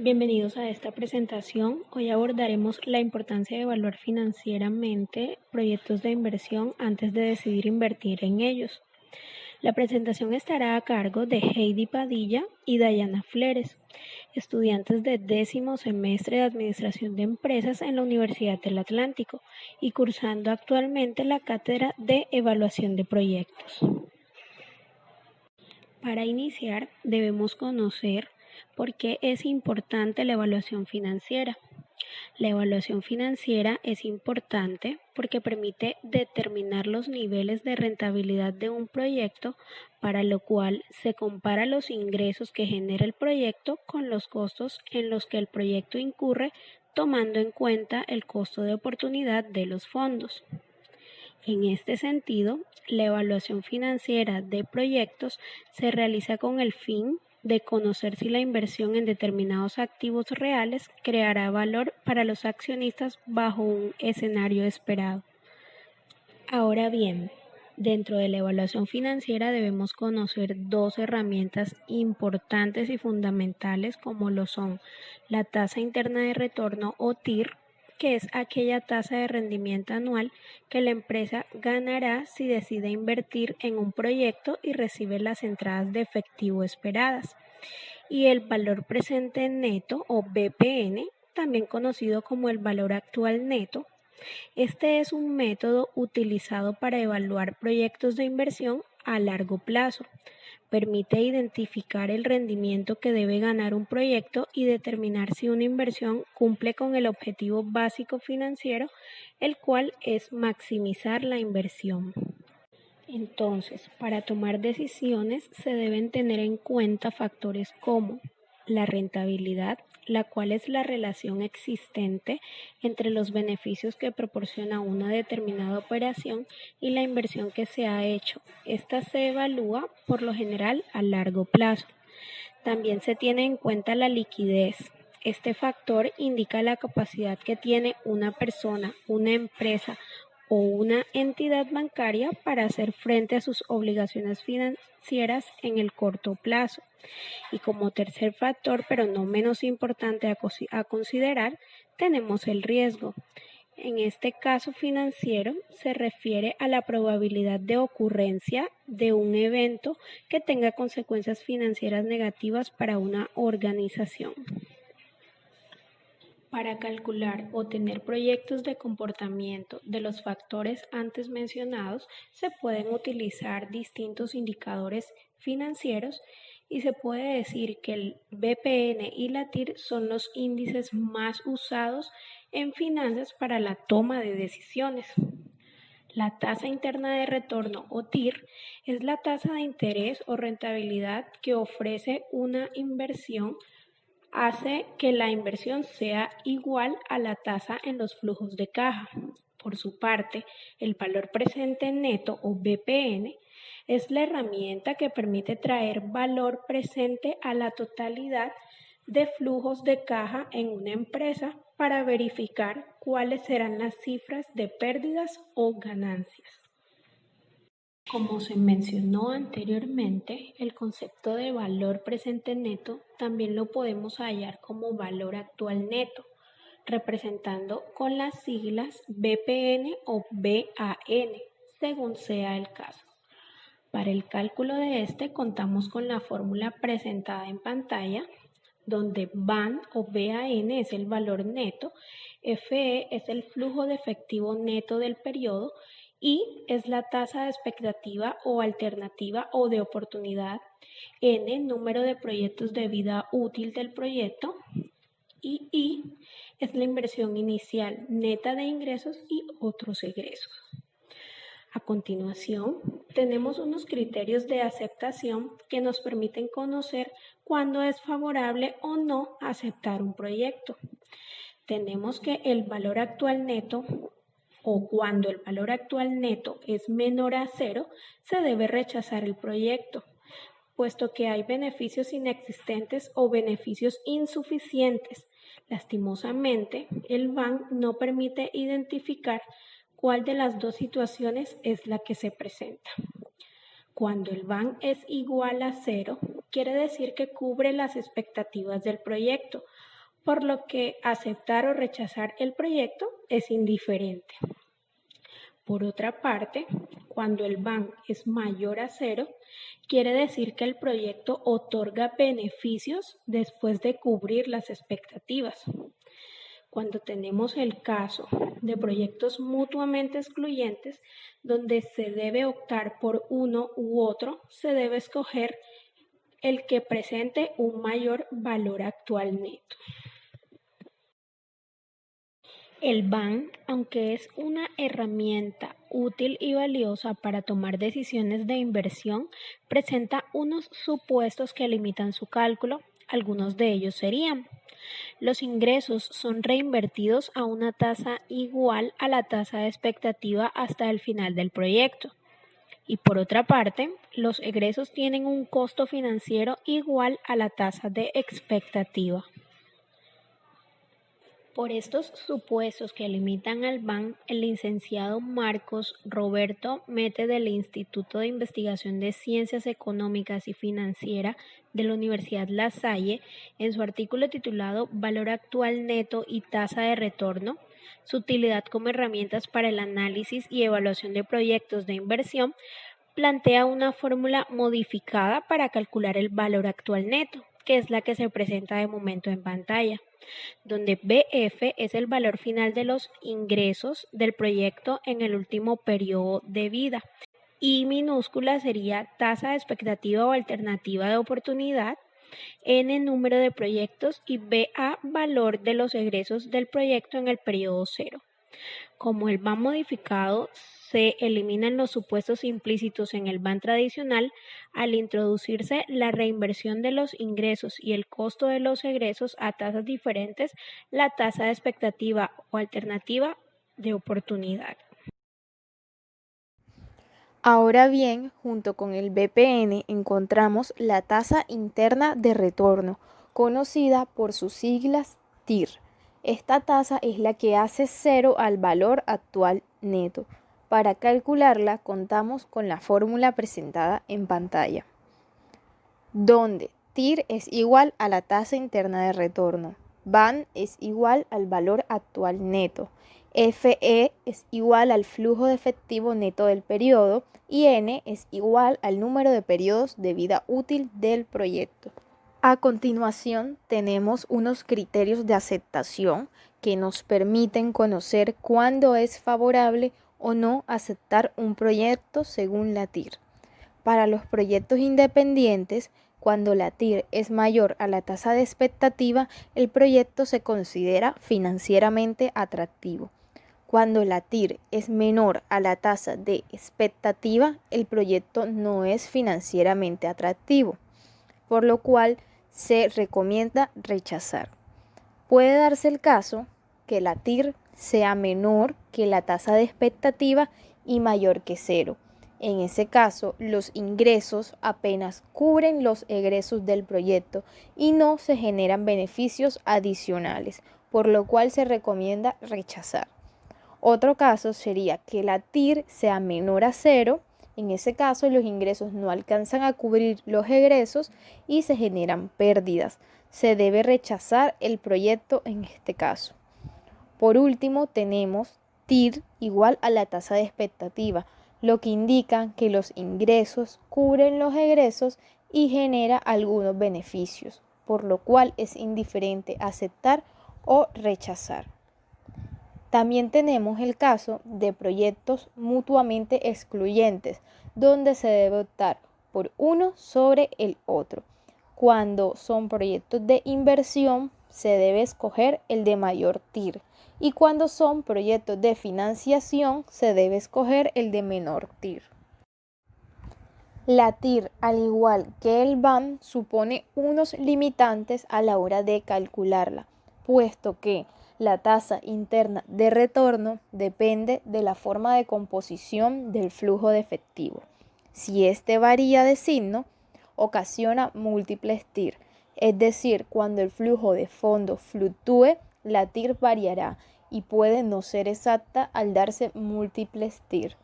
Bienvenidos a esta presentación. Hoy abordaremos la importancia de evaluar financieramente proyectos de inversión antes de decidir invertir en ellos. La presentación estará a cargo de Heidi Padilla y Dayana Fleres, estudiantes de 10º semestre de Administración de Empresas en la Universidad del Atlántico y cursando actualmente la cátedra de Evaluación de Proyectos. Para iniciar, debemos conocer por qué es importante la evaluación financiera. La evaluación financiera es importante porque permite determinar los niveles de rentabilidad de un proyecto, para lo cual se compara los ingresos que genera el proyecto con los costos en los que el proyecto incurre, tomando en cuenta el costo de oportunidad de los fondos. En este sentido, la evaluación financiera de proyectos se realiza con el fin de conocer si la inversión en determinados activos reales creará valor para los accionistas bajo un escenario esperado. Ahora bien, dentro de la evaluación financiera debemos conocer dos herramientas importantes y fundamentales, como lo son la tasa interna de retorno o TIR, que es aquella tasa de rendimiento anual que la empresa ganará si decide invertir en un proyecto y recibe las entradas de efectivo esperadas, y el valor presente neto o BPN, también conocido como el valor actual neto. Este es un método utilizado para evaluar proyectos de inversión a largo plazo. Permite identificar el rendimiento que debe ganar un proyecto y determinar si una inversión cumple con el objetivo básico financiero, el cual es maximizar la inversión. Entonces, para tomar decisiones se deben tener en cuenta factores como la rentabilidad, la cual es la relación existente entre los beneficios que proporciona una determinada operación y la inversión que se ha hecho. Esta se evalúa por lo general a largo plazo. También se tiene en cuenta la liquidez. Este factor indica la capacidad que tiene una persona, una empresa o una entidad bancaria para hacer frente a sus obligaciones financieras en el corto plazo. Y como tercer factor, pero no menos importante a considerar, tenemos el riesgo. En este caso financiero se refiere a la probabilidad de ocurrencia de un evento que tenga consecuencias financieras negativas para una organización. Para calcular o tener proyectos de comportamiento de los factores antes mencionados, se pueden utilizar distintos indicadores financieros y se puede decir que el BPN y la TIR son los índices más usados en finanzas para la toma de decisiones. La tasa interna de retorno o TIR es la tasa de interés o rentabilidad que ofrece una inversión. Hace que la inversión sea igual a la tasa en los flujos de caja. Por su parte, el valor presente neto o BPN es la herramienta que permite traer valor presente a la totalidad de flujos de caja en una empresa para verificar cuáles serán las cifras de pérdidas o ganancias. Como se mencionó anteriormente, el concepto de valor presente neto también lo podemos hallar como valor actual neto, representando con las siglas BPN o BAN, según sea el caso. Para el cálculo de este contamos con la fórmula presentada en pantalla, donde BAN o BAN es el valor neto, FE es el flujo de efectivo neto del periodo, I es la tasa de expectativa o alternativa o de oportunidad, N número de proyectos de vida útil del proyecto y I es la inversión inicial neta de ingresos y otros egresos. A continuación, tenemos unos criterios de aceptación que nos permiten conocer cuándo es favorable o no aceptar un proyecto. Tenemos que el valor actual neto o cuando el valor actual neto es menor a 0, se debe rechazar el proyecto, puesto que hay beneficios inexistentes o beneficios insuficientes. Lastimosamente, el BAN no permite identificar cuál de las dos situaciones es la que se presenta. Cuando el BAN es igual a 0, quiere decir que cubre las expectativas del proyecto, por lo que aceptar o rechazar el proyecto es indiferente. Por otra parte, cuando el BAN es mayor a cero, quiere decir que el proyecto otorga beneficios después de cubrir las expectativas. Cuando tenemos el caso de proyectos mutuamente excluyentes, donde se debe optar por uno u otro, se debe escoger el que presente un mayor valor actual neto. El BAN, aunque es una herramienta útil y valiosa para tomar decisiones de inversión, presenta unos supuestos que limitan su cálculo. Algunos de ellos serían: los ingresos son reinvertidos a una tasa igual a la tasa de expectativa hasta el final del proyecto. Y por otra parte, los egresos tienen un costo financiero igual a la tasa de expectativa. Por estos supuestos que limitan al BAN, el licenciado Marcos Roberto Mete del Instituto de Investigación de Ciencias Económicas y Financiera de la Universidad La Salle, en su artículo titulado Valor actual neto y tasa de retorno, su utilidad como herramientas para el análisis y evaluación de proyectos de inversión, plantea una fórmula modificada para calcular el valor actual neto, que es la que se presenta de momento en pantalla, donde BF es el valor final de los ingresos del proyecto en el último periodo de vida. I minúscula sería tasa de expectativa o alternativa de oportunidad, N número de proyectos y BA valor de los egresos del proyecto en el periodo cero. Como el BAN modificado se eliminan los supuestos implícitos en el BAN tradicional, al introducirse la reinversión de los ingresos y el costo de los egresos a tasas diferentes, la tasa de expectativa o alternativa de oportunidad. Ahora bien, junto con el BPN encontramos la tasa interna de retorno, conocida por sus siglas TIR. Esta tasa es la que hace cero al valor actual neto. Para calcularla contamos con la fórmula presentada en pantalla, donde TIR es igual a la tasa interna de retorno, BAN es igual al valor actual neto, FE es igual al flujo de efectivo neto del periodo y N es igual al número de periodos de vida útil del proyecto. A continuación tenemos unos criterios de aceptación que nos permiten conocer cuándo es favorable o no aceptar un proyecto según la TIR. Para los proyectos independientes, cuando la TIR es mayor a la tasa de expectativa, el proyecto se considera financieramente atractivo. Cuando la TIR es menor a la tasa de expectativa, el proyecto no es financieramente atractivo, por lo cual se recomienda rechazar. Puede darse el caso que la TIR sea menor que la tasa de expectativa y mayor que cero. En ese caso, los ingresos apenas cubren los egresos del proyecto y no se generan beneficios adicionales, por lo cual se recomienda rechazar. Otro caso sería que la TIR sea menor a cero. En ese caso, los ingresos no alcanzan a cubrir los egresos y se generan pérdidas. Se debe rechazar el proyecto en este caso. Por último, tenemos TIR igual a la tasa de expectativa, lo que indica que los ingresos cubren los egresos y genera algunos beneficios, por lo cual es indiferente aceptar o rechazar. También tenemos el caso de proyectos mutuamente excluyentes, donde se debe optar por uno sobre el otro. Cuando son proyectos de inversión, se debe escoger el de mayor TIR. Y cuando son proyectos de financiación, se debe escoger el de menor TIR. La TIR, al igual que el BAN, supone unos limitantes a la hora de calcularla, puesto que la tasa interna de retorno depende de la forma de composición del flujo de efectivo. Si este varía de signo, ocasiona múltiples TIR, es decir, cuando el flujo de fondo fluctúe, la TIR variará y puede no ser exacta al darse múltiples TIR.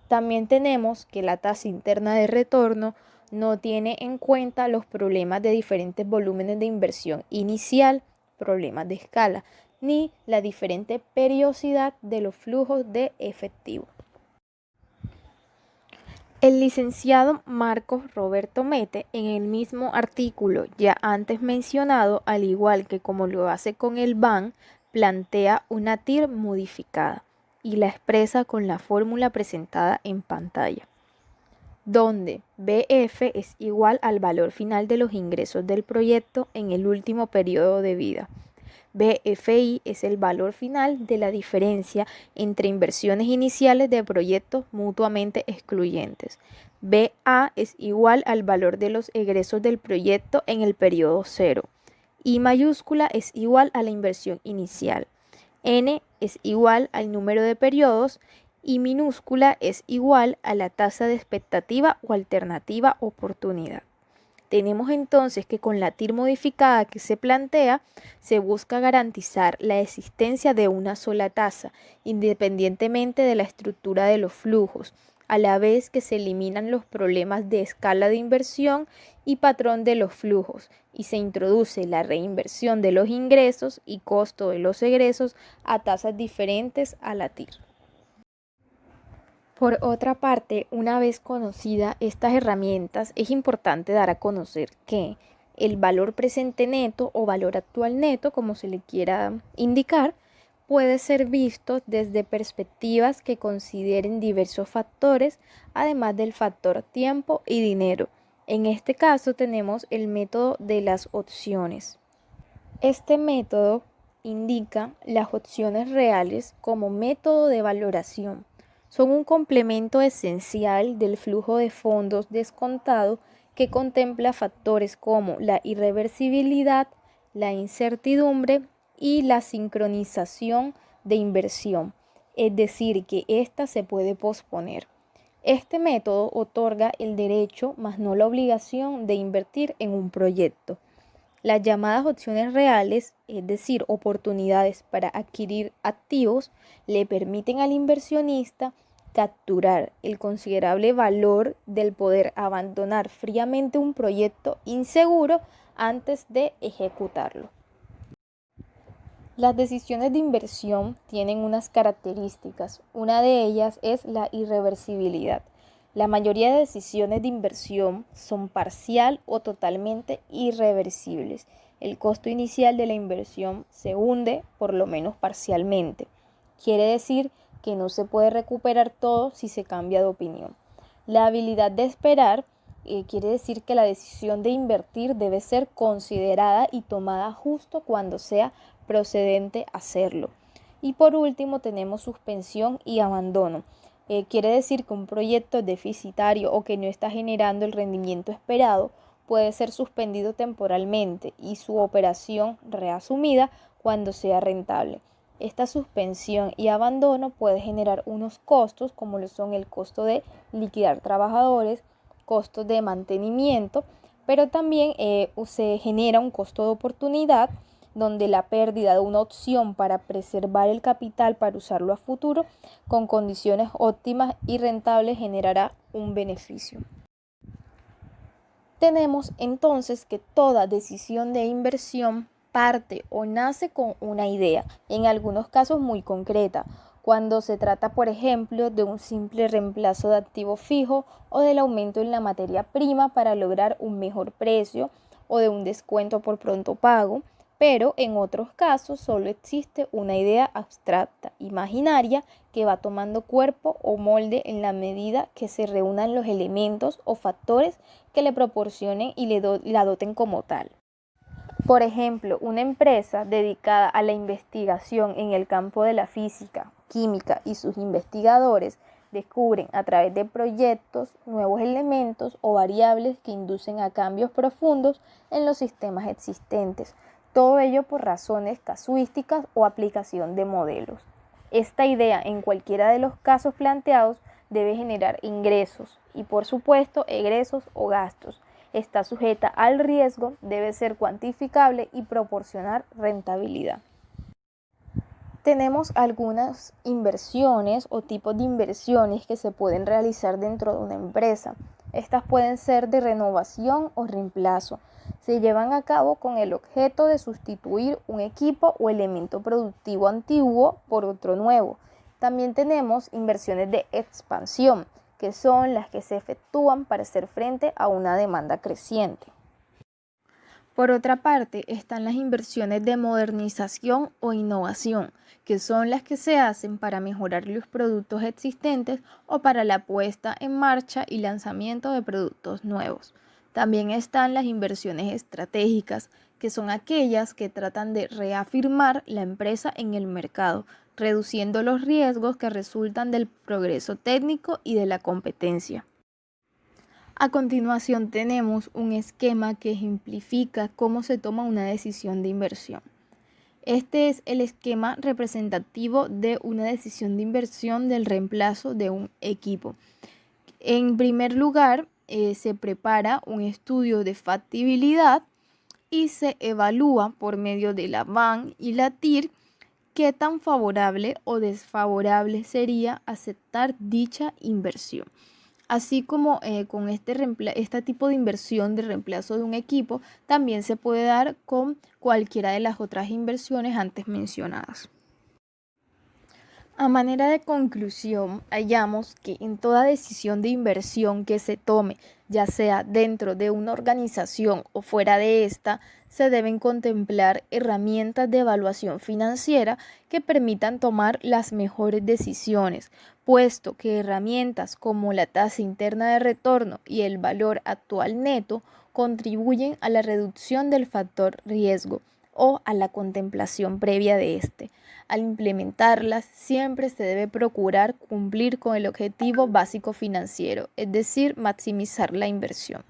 También tenemos que la tasa interna de retorno No tiene en cuenta los problemas de diferentes volúmenes de inversión inicial, problemas de escala, ni la diferente periodicidad de los flujos de efectivo. El licenciado Marcos Roberto Mete, en el mismo artículo ya antes mencionado, al igual que como lo hace con el BAN, plantea una TIR modificada y la expresa con la fórmula presentada en pantalla, donde BF es igual al valor final de los ingresos del proyecto en el último periodo de vida. BFI es el valor final de la diferencia entre inversiones iniciales de proyectos mutuamente excluyentes. BA es igual al valor de los egresos del proyecto en el periodo 0. I mayúscula es igual a la inversión inicial. N es igual al número de periodos. Y minúscula es igual a la tasa de expectativa o alternativa oportunidad. Tenemos entonces que con la TIR modificada que se plantea, se busca garantizar la existencia de una sola tasa, independientemente de la estructura de los flujos, a la vez que se eliminan los problemas de escala de inversión y patrón de los flujos, y se introduce la reinversión de los ingresos y costo de los egresos a tasas diferentes a la TIR. Por otra parte, una vez conocidas estas herramientas, es importante dar a conocer que el valor presente neto o valor actual neto, como se le quiera indicar, puede ser visto desde perspectivas que consideren diversos factores, además del factor tiempo y dinero. En este caso tenemos el método de las opciones. Este método indica las opciones reales como método de valoración. Son un complemento esencial del flujo de fondos descontado que contempla factores como la irreversibilidad, la incertidumbre y la sincronización de inversión, es decir, que ésta se puede posponer. Este método otorga el derecho, más no la obligación, de invertir en un proyecto. Las llamadas opciones reales, es decir, oportunidades para adquirir activos, le permiten al inversionista capturar el considerable valor del poder abandonar fríamente un proyecto inseguro antes de ejecutarlo. Las decisiones de inversión tienen unas características. Una de ellas es la irreversibilidad. La mayoría de decisiones de inversión son parcial o totalmente irreversibles. El costo inicial de la inversión se hunde, por lo menos parcialmente. Quiere decir que no se puede recuperar todo si se cambia de opinión. La habilidad de esperar quiere decir que la decisión de invertir debe ser considerada y tomada justo cuando sea procedente hacerlo. Y por último tenemos suspensión y abandono. Quiere decir que un proyecto es deficitario o que no está generando el rendimiento esperado, puede ser suspendido temporalmente y su operación reasumida cuando sea rentable. Esta suspensión y abandono puede generar unos costos como lo son el costo de liquidar trabajadores, costos de mantenimiento, pero también se genera un costo de oportunidad donde la pérdida de una opción para preservar el capital para usarlo a futuro con condiciones óptimas y rentables generará un beneficio. Tenemos entonces que toda decisión de inversión parte o nace con una idea, en algunos casos muy concreta, cuando se trata, por ejemplo, de un simple reemplazo de activo fijo o del aumento en la materia prima para lograr un mejor precio o de un descuento por pronto pago, pero en otros casos solo existe una idea abstracta, imaginaria, que va tomando cuerpo o molde en la medida que se reúnan los elementos o factores que le proporcionen y la doten como tal. Por ejemplo, una empresa dedicada a la investigación en el campo de la física, química y sus investigadores descubren a través de proyectos nuevos elementos o variables que inducen a cambios profundos en los sistemas existentes. Todo ello por razones casuísticas o aplicación de modelos. Esta idea, en cualquiera de los casos planteados, debe generar ingresos y, por supuesto, egresos o gastos. Está sujeta al riesgo, debe ser cuantificable y proporcionar rentabilidad. Tenemos algunas inversiones o tipos de inversiones que se pueden realizar dentro de una empresa. Estas pueden ser de renovación o reemplazo. Se llevan a cabo con el objeto de sustituir un equipo o elemento productivo antiguo por otro nuevo. También tenemos inversiones de expansión, que son las que se efectúan para hacer frente a una demanda creciente. Por otra parte, están las inversiones de modernización o innovación, que son las que se hacen para mejorar los productos existentes o para la puesta en marcha y lanzamiento de productos nuevos. También están las inversiones estratégicas, que son aquellas que tratan de reafirmar la empresa en el mercado, reduciendo los riesgos que resultan del progreso técnico y de la competencia. A continuación tenemos un esquema que ejemplifica cómo se toma una decisión de inversión. Este es el esquema representativo de una decisión de inversión del reemplazo de un equipo. En primer lugar, se prepara un estudio de factibilidad y se evalúa por medio de la BAN y la TIR qué tan favorable o desfavorable sería aceptar dicha inversión. Así como con este tipo de inversión de reemplazo de un equipo, también se puede dar con cualquiera de las otras inversiones antes mencionadas. A manera de conclusión, hallamos que en toda decisión de inversión que se tome, ya sea dentro de una organización o fuera de esta, se deben contemplar herramientas de evaluación financiera que permitan tomar las mejores decisiones, puesto que herramientas como la tasa interna de retorno y el valor actual neto contribuyen a la reducción del factor riesgo o a la contemplación previa de este. Al implementarlas, siempre se debe procurar cumplir con el objetivo básico financiero, es decir, maximizar la inversión.